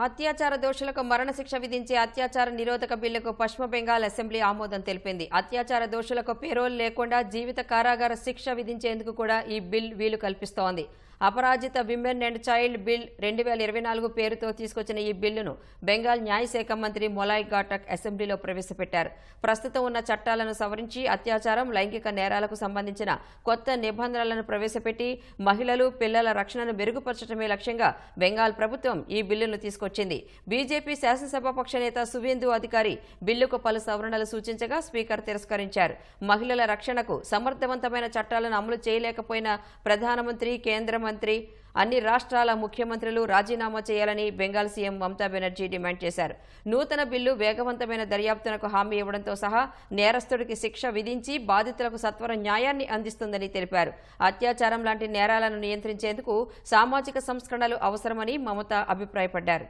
అత్యాచార దోషులకు మరణశిక్ష విధించే అత్యాచార నిరోధక బిల్లుకు పశ్చిమ బెంగాల్ అసెంబ్లీ ఆమోదం తెలిపింది. అత్యాచార దోషులకు పెరోల్ లేకుండా జీవిత కారాగార శిక్ష విధించేందుకు కూడా ఈ బిల్ వీలు కల్పిస్తోంది. అపరాజిత విమెన్ అండ్ చైల్డ్ బిల్ 2024 పేరుతో తీసుకొచ్చిన ఈ బిల్లును బెంగాల్ న్యాయశాఖ మంత్రి మొలాయ్ ఘాటక్ అసెంబ్లీలో ప్రవేశపెట్టారు. ప్రస్తుతం ఉన్న చట్టాలను సవరించి అత్యాచారం, లైంగిక నేరాలకు సంబంధించిన కొత్త నిబంధనలను ప్రవేశపెట్టి మహిళలు, పిల్లల రక్షణను మెరుగుపరచడమే లక్ష్యంగా బెంగాల్ ప్రభుత్వం ఈ బిల్లును తీసుకొచ్చింది. బీజేపీ శాసనసభాపక్ష నేత సువేందు అధికారి బిల్లుకు పలు సవరణలు సూచించగా స్పీకర్ తిరస్కరించారు. మహిళల రక్షణకు సమర్థవంతమైన చట్టాలను అమలు చేయలేకపోయిన ప్రధానమంత్రి, కేంద్ర మంత్రి, అన్ని రాష్ట్రాల ముఖ్యమంత్రులు రాజీనామా చేయాలని బెంగాల్ సీఎం మమతా బెనర్జీ డిమాండ్ చేశారు. నూతన బిల్లు వేగవంతమైన దర్యాప్తునకు హామీ ఇవ్వడంతో సహా నేరస్తుడికి శిక్ష విధించి బాధితులకు సత్వర న్యాయాన్ని అందిస్తుందని తెలిపారు. అత్యాచారం లాంటి నేరాలను నియంత్రించేందుకు సామాజిక సంస్కరణలు అవసరమని మమతా అభిప్రాయపడ్డారు.